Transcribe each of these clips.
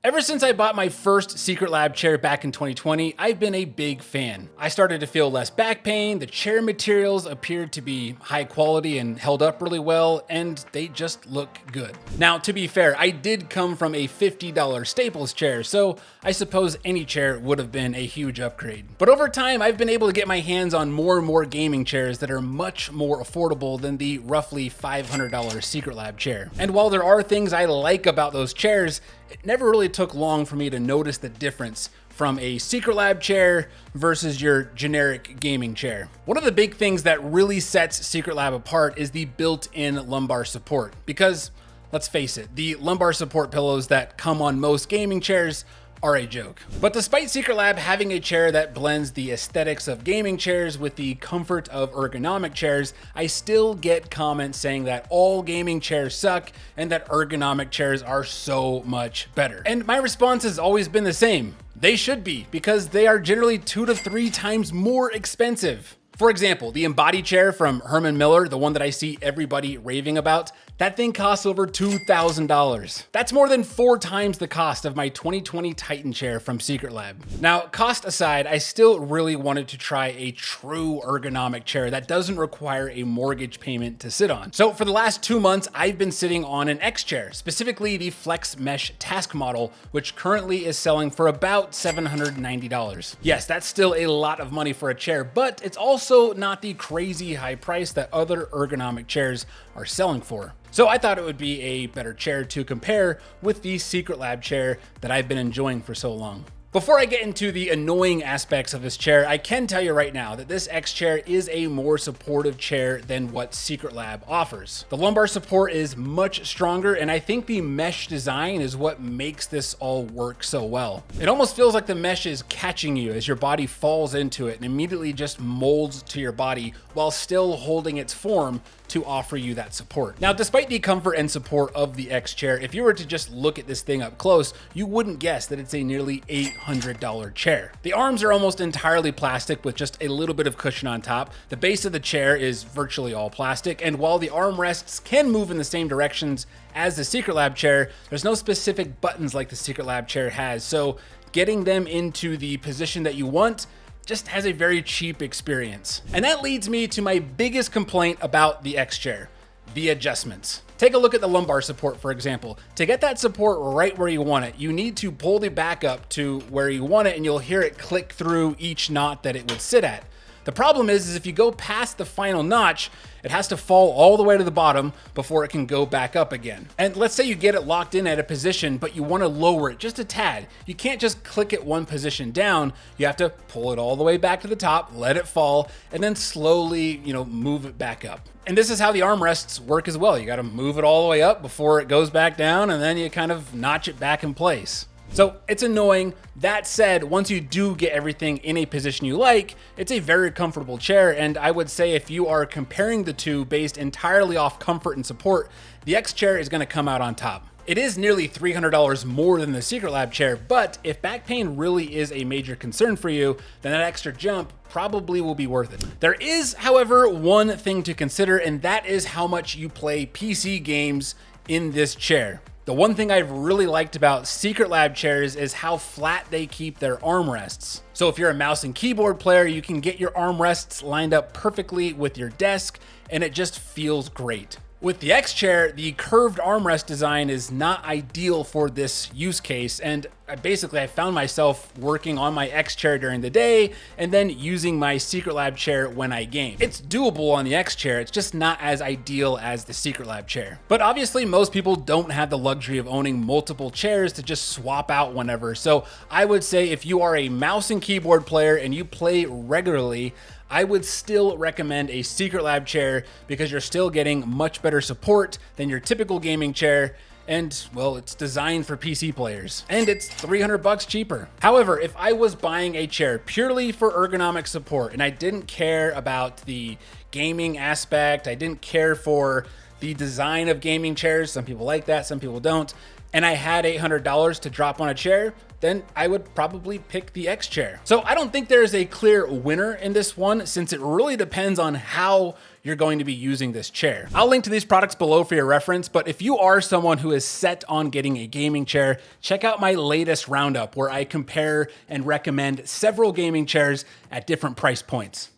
Ever since I bought my first Secretlab chair back in 2020, I've been a big fan. I started to feel less back pain, the chair materials appeared to be high quality and held up really well, and they just look good. Now, to be fair, I did come from a $50 Staples chair, so I suppose any chair would have been a huge upgrade. But over time, I've been able to get my hands on more and more gaming chairs that are much more affordable than the roughly $500 Secretlab chair. And while there are things I like about those chairs, it never really took long for me to notice the difference from a Secretlab chair versus your generic gaming chair. One of the big things that really sets Secretlab apart is the built-in lumbar support, because let's face it, the lumbar support pillows that come on most gaming chairs are a joke. But despite Secretlab having a chair that blends the aesthetics of gaming chairs with the comfort of ergonomic chairs, I still get comments saying that all gaming chairs suck and that ergonomic chairs are so much better. And my response has always been the same. They should be, because they are generally 2 to 3 times more expensive. For example, the Embody chair from Herman Miller, the one that I see everybody raving about, that thing costs over $2,000. That's more than 4 times the cost of my 2020 Titan chair from Secretlab. Now, cost aside, I still really wanted to try a true ergonomic chair that doesn't require a mortgage payment to sit on. So for the last 2 months, I've been sitting on an X-Chair, specifically the Flex Mesh Task model, which currently is selling for about $790. Yes, that's still a lot of money for a chair, but it's also not the crazy high price that other ergonomic chairs are selling for. So I thought it would be a better chair to compare with the Secretlab chair that I've been enjoying for so long. Before I get into the annoying aspects of this chair, I can tell you right now that this X-Chair is a more supportive chair than what Secretlab offers. The lumbar support is much stronger, and I think the mesh design is what makes this all work so well. It almost feels like the mesh is catching you as your body falls into it and immediately just molds to your body while still holding its form to offer you that support. Now, despite the comfort and support of the X-Chair, if you were to just look at this thing up close, you wouldn't guess that it's a nearly $800 chair. The arms are almost entirely plastic with just a little bit of cushion on top. The base of the chair is virtually all plastic, and while the armrests can move in the same directions as the Secretlab chair, there's no specific buttons like the Secretlab chair has, so getting them into the position that you want just has a very cheap experience. And that leads me to my biggest complaint about the X-Chair, the adjustments. Take a look at the lumbar support, for example. To get that support right where you want it, you need to pull the back up to where you want it, and you'll hear it click through each knot that it would sit at. The problem is if you go past the final notch, it has to fall all the way to the bottom before it can go back up again. And let's say you get it locked in at a position, but you want to lower it just a tad. You can't just click it one position down. You have to pull it all the way back to the top, let it fall, and then slowly, move it back up. And this is how the armrests work as well. You got to move it all the way up before it goes back down, and then you kind of notch it back in place. So it's annoying. That said, once you do get everything in a position you like, it's a very comfortable chair, and I would say if you are comparing the two based entirely off comfort and support, the X-Chair is going to come out on top. It is nearly $300 more than the Secretlab chair, but if back pain really is a major concern for you, then that extra jump probably will be worth it. There is, however, one thing to consider, and that is how much you play PC games in this chair. The one thing I've really liked about Secretlab chairs is how flat they keep their armrests. So if you're a mouse and keyboard player, you can get your armrests lined up perfectly with your desk, and it just feels great. With the X-Chair, the curved armrest design is not ideal for this use case, and I found myself working on my X-Chair during the day and then using my Secretlab chair when I game. It's doable on the X-Chair, it's just not as ideal as the Secretlab chair. But obviously most people don't have the luxury of owning multiple chairs to just swap out whenever, so I would say if you are a mouse and keyboard player and you play regularly, I would still recommend a Secretlab chair because you're still getting much better support than your typical gaming chair, and well, it's designed for PC players, and it's $300 cheaper. However, if I was buying a chair purely for ergonomic support and I didn't care about the gaming aspect, I didn't care for the design of gaming chairs, some people like that, some people don't, and I had $800 to drop on a chair, then I would probably pick the X-Chair. So I don't think there is a clear winner in this one, since it really depends on how you're going to be using this chair. I'll link to these products below for your reference, but if you are someone who is set on getting a gaming chair, check out my latest roundup where I compare and recommend several gaming chairs at different price points.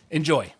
Enjoy.